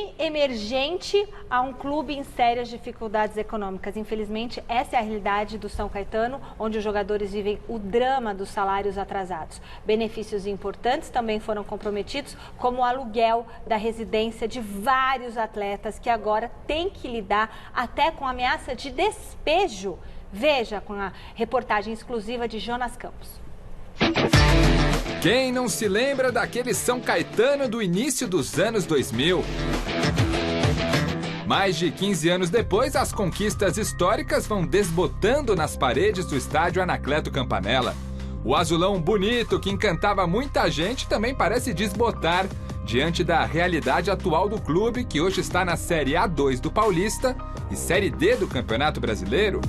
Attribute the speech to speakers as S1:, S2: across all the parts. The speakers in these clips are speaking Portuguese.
S1: time emergente a um clube em sérias dificuldades econômicas. Infelizmente, essa é a realidade do São Caetano, onde os jogadores vivem o drama dos salários atrasados. Benefícios importantes também foram comprometidos, como o aluguel da residência de vários atletas que agora têm que lidar até com ameaça de despejo. Veja com a reportagem exclusiva de Jonas Campos.
S2: Quem não se lembra daquele São Caetano do início dos anos 2000? Mais de 15 anos depois, as conquistas históricas vão desbotando nas paredes do estádio Anacleto Campanella. O azulão bonito que encantava muita gente também parece desbotar diante da realidade atual do clube, que hoje está na Série A2 do Paulista e Série D do Campeonato Brasileiro.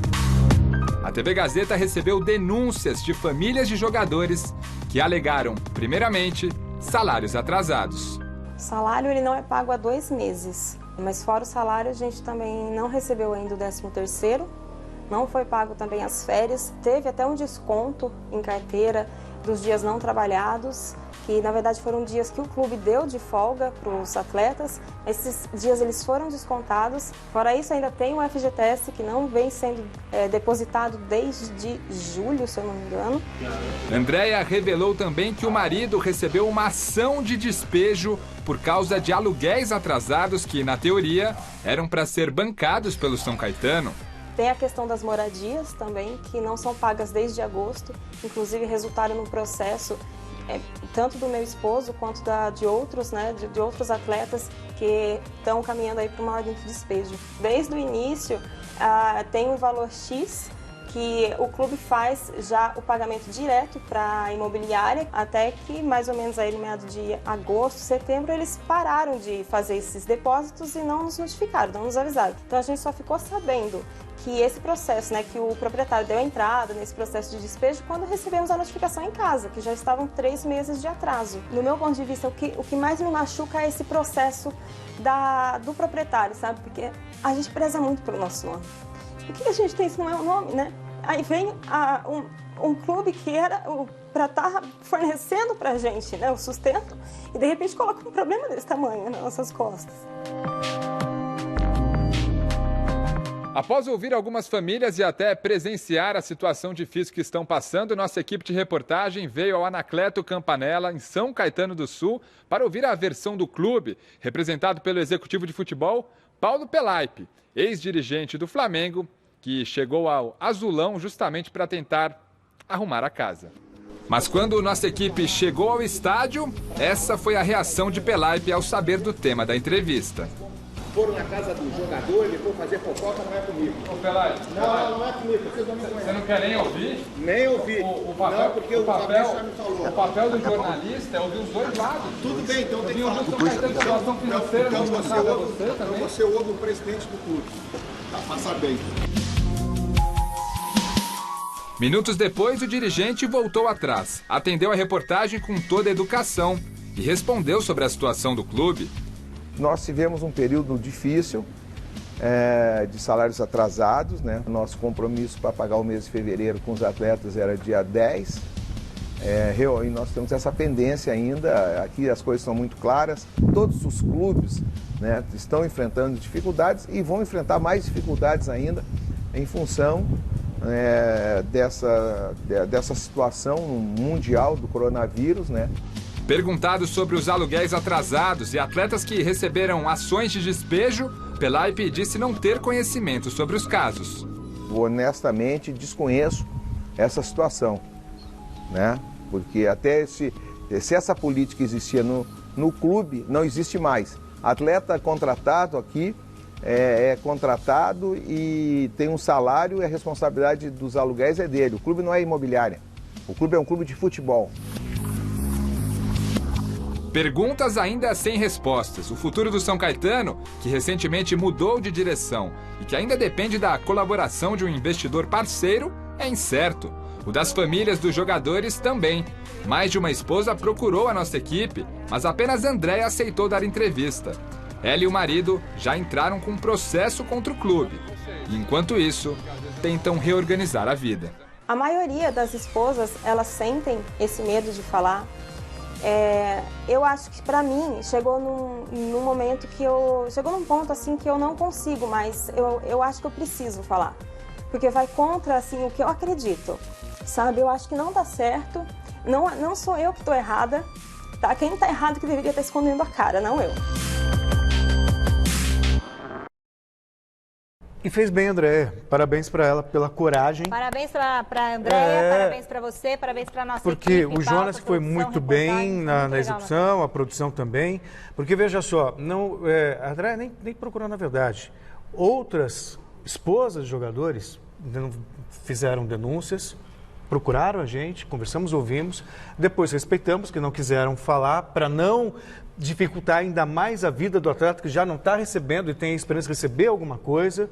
S2: A TV Gazeta recebeu denúncias de famílias de jogadores que alegaram, primeiramente, salários atrasados.
S3: O salário ele não é pago há 2 meses, mas fora o salário a gente também não recebeu ainda o 13º, não foi pago também as férias, teve até um desconto em carteira dos dias não trabalhados, que na verdade foram dias que o clube deu de folga para os atletas. Esses dias eles foram descontados. Fora isso, ainda tem o FGTS que não vem sendo depositado desde julho, se eu não me engano.
S2: Andréia revelou também que o marido recebeu uma ação de despejo por causa de aluguéis atrasados que, na teoria, eram para ser bancados pelo São Caetano.
S3: Tem a questão das moradias também, que não são pagas desde agosto, inclusive resultaram num processo tanto do meu esposo quanto de outros, de outros atletas que estão caminhando aí para uma ordem de despejo. Desde o início tem um valor X que o clube faz já o pagamento direto para a imobiliária, até que mais ou menos aí no meado de agosto, setembro, eles pararam de fazer esses depósitos e não nos notificaram, não nos avisaram. Então a gente só ficou sabendo que esse processo, que o proprietário deu a entrada nesse processo de despejo quando recebemos a notificação em casa, que já estavam 3 meses de atraso. No meu ponto de vista, o que mais me machuca é esse processo do proprietário, sabe? Porque a gente preza muito pelo nosso nome. Por que a gente tem isso no meu nome, né? Aí vem um clube que era para estar fornecendo para a gente o sustento e de repente coloca um problema desse tamanho nas nossas costas.
S2: Após ouvir algumas famílias e até presenciar a situação difícil que estão passando, nossa equipe de reportagem veio ao Anacleto Campanella, em São Caetano do Sul, para ouvir a versão do clube, representado pelo executivo de futebol, Paulo Pelaipe, ex-dirigente do Flamengo, que chegou ao Azulão justamente para tentar arrumar a casa. Mas quando nossa equipe chegou ao estádio, essa foi a reação de Pelaipe ao saber do tema da entrevista.
S4: Foram na casa do jogador, ele foi fazer fofoca, não é comigo.
S2: Ô, Pelaipe,
S4: não é comigo, vocês não me conhecem.
S2: Você não quer nem ouvir?
S4: Nem ouvir.
S2: O papel,
S4: não, porque o papel já me falou.
S2: O papel do jornalista é ouvir os dois lados.
S4: Tudo bem, então tem que falar. Então você ouve o presidente do clube. Tá, passa bem.
S2: Minutos depois, o dirigente voltou atrás, atendeu a reportagem com toda a educação e respondeu sobre a situação do clube.
S5: Nós tivemos um período difícil de salários atrasados, Nosso compromisso para pagar o mês de fevereiro com os atletas era dia 10. E nós temos essa pendência ainda, aqui as coisas são muito claras. Todos os clubes estão enfrentando dificuldades e vão enfrentar mais dificuldades ainda em função dessa situação mundial do coronavírus,
S2: Perguntado sobre os aluguéis atrasados e atletas que receberam ações de despejo, Pelaipe disse não ter conhecimento sobre os casos.
S5: Honestamente, desconheço essa situação, Porque até se essa política existia no clube, não existe mais. Atleta contratado aqui é contratado e tem um salário e a responsabilidade dos aluguéis é dele. O clube não é imobiliária, o clube é um clube de futebol.
S2: Perguntas ainda sem respostas. O futuro do São Caetano, que recentemente mudou de direção e que ainda depende da colaboração de um investidor parceiro, é incerto. O das famílias dos jogadores também. Mais de uma esposa procurou a nossa equipe, mas apenas Andréia aceitou dar entrevista. Ela e o marido já entraram com um processo contra o clube. E, enquanto isso, tentam reorganizar a vida.
S3: A maioria das esposas, elas sentem esse medo de falar. Eu acho que para mim chegou num momento que chegou num ponto assim que eu não consigo mais, eu acho que eu preciso falar, porque vai contra assim o que eu acredito, sabe? Eu acho que não dá certo, não sou eu que estou errada, tá? Quem está errado que deveria estar escondendo a cara, não eu.
S6: E fez bem, Andréia. Parabéns para ela pela coragem.
S1: Parabéns para Andréia, parabéns para você, parabéns para nossa
S6: Porque
S1: equipe.
S6: Porque o Jonas foi muito bem na execução, a produção também. Porque, veja só, a Andréia nem procurou, na verdade. Outras esposas de jogadores fizeram denúncias, procuraram a gente, conversamos, ouvimos, depois respeitamos, que não quiseram falar, para não dificultar ainda mais a vida do atleta que já não está recebendo e tem a esperança de receber alguma coisa.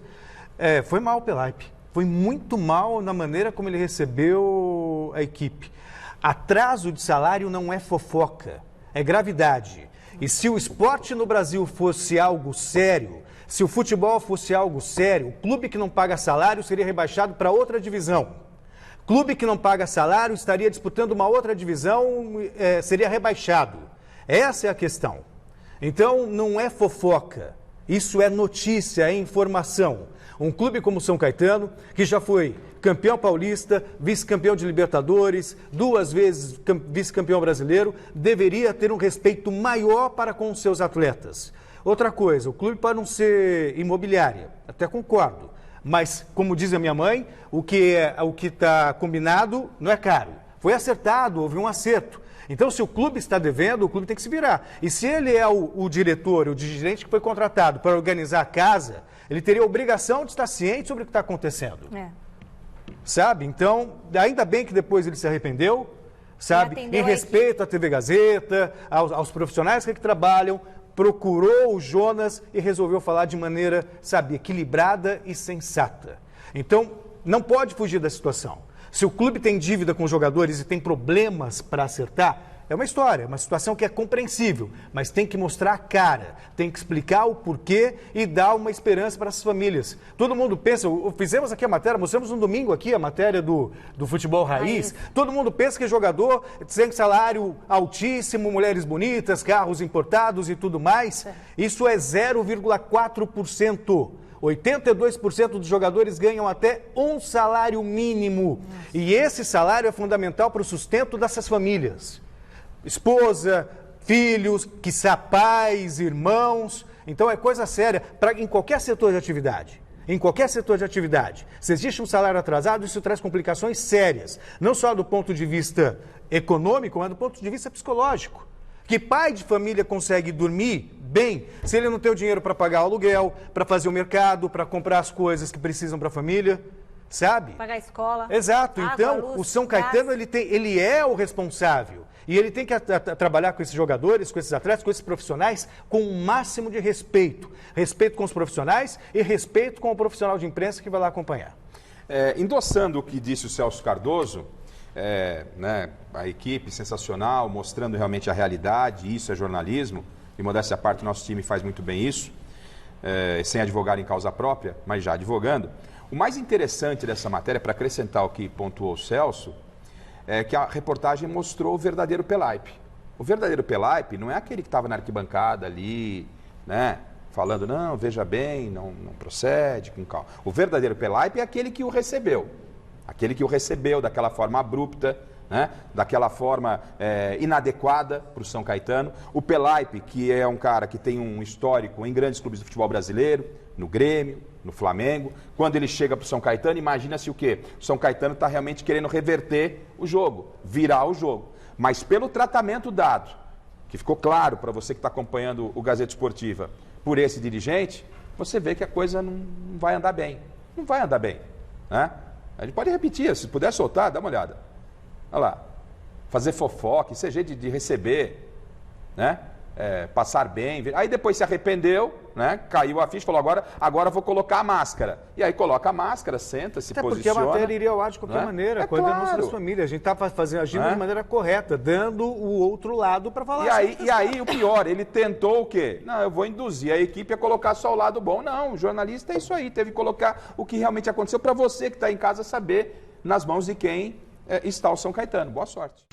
S6: Foi mal o Pelaipe, foi muito mal na maneira como ele recebeu a equipe. Atraso de salário não é fofoca, é gravidade. E se o esporte no Brasil fosse algo sério, se o futebol fosse algo sério, o clube que não paga salário seria rebaixado para outra divisão. Clube que não paga salário estaria disputando uma outra divisão, seria rebaixado. Essa é a questão. Então, não é fofoca. Isso é notícia, é informação. Um clube como São Caetano, que já foi campeão paulista, vice-campeão de Libertadores, 2 vezes vice-campeão brasileiro, deveria ter um respeito maior para com os seus atletas. Outra coisa, o clube pode não ser imobiliária, até concordo. Mas, como diz a minha mãe, o que está combinado não é caro. Foi acertado, houve um acerto. Então, se o clube está devendo, o clube tem que se virar. E se ele é o diretor, o dirigente que foi contratado para organizar a casa, ele teria a obrigação de estar ciente sobre o que está acontecendo. Sabe? Então, ainda bem que depois ele se arrependeu, sabe? Em respeito à TV Gazeta, aos profissionais que trabalham, procurou o Jonas e resolveu falar de maneira, sabe, equilibrada e sensata. Então, não pode fugir da situação. Se o clube tem dívida com os jogadores e tem problemas para acertar, é uma história, uma situação que é compreensível, mas tem que mostrar a cara, tem que explicar o porquê e dar uma esperança para as famílias. Todo mundo pensa, fizemos aqui a matéria, mostramos no domingo aqui a matéria do futebol raiz, todo mundo pensa que jogador tem salário altíssimo, mulheres bonitas, carros importados e tudo mais. Isso é 0,4%. 82% dos jogadores ganham até um salário mínimo. E esse salário é fundamental para o sustento dessas famílias. Esposa, filhos, quiçá pais, irmãos. Então é coisa séria em qualquer setor de atividade. Em qualquer setor de atividade. Se existe um salário atrasado, isso traz complicações sérias. Não só do ponto de vista econômico, mas do ponto de vista psicológico. Que pai de família consegue dormir bem se ele não tem o dinheiro para pagar o aluguel, para fazer o mercado, para comprar as coisas que precisam para a família, sabe?
S1: Pagar a escola.
S6: Exato.
S1: Água,
S6: então,
S1: luz,
S6: o São Caetano, ele é o responsável. E ele tem que trabalhar com esses jogadores, com esses atletas, com esses profissionais, com o máximo de respeito. Respeito com os profissionais e respeito com o profissional de imprensa que vai lá acompanhar.
S7: Endossando o que disse o Celso Cardoso, a equipe sensacional, mostrando realmente a realidade, isso é jornalismo, e modéstia à parte, nosso time faz muito bem isso, sem advogar em causa própria, mas já advogando. O mais interessante dessa matéria, para acrescentar o que pontuou o Celso, é que a reportagem mostrou o verdadeiro Pelaipe. O verdadeiro Pelaipe não é aquele que estava na arquibancada ali, né, falando, não, veja bem, não procede, com calma. O verdadeiro Pelaipe é aquele que o recebeu. Aquele que o recebeu daquela forma abrupta, né? Daquela forma inadequada para o São Caetano. O Pelaipe, que é um cara que tem um histórico em grandes clubes do futebol brasileiro, no Grêmio, no Flamengo. Quando ele chega para o São Caetano, imagina-se o quê? O São Caetano está realmente querendo reverter o jogo, virar o jogo. Mas pelo tratamento dado, que ficou claro para você que está acompanhando o Gazeta Esportiva, por esse dirigente, você vê que a coisa não vai andar bem. Não vai andar bem, né? A gente pode repetir, se puder soltar, dá uma olhada. Olha lá. Fazer fofoca, isso é jeito de receber, né? Passar bem. Aí depois se arrependeu, né? Caiu a ficha e falou, agora vou colocar a máscara. E aí coloca a máscara, senta, se posiciona.
S6: Porque a matéria iria ao ar de qualquer maneira, com a denúncia das famílias. A gente está agindo de maneira correta, dando o outro lado para falar.
S7: E aí o pior, ele tentou o quê? Não, eu vou induzir a equipe a colocar só o lado bom. Não, o jornalista é isso aí, teve que colocar o que realmente aconteceu para você que está em casa saber nas mãos de quem está o São Caetano. Boa sorte.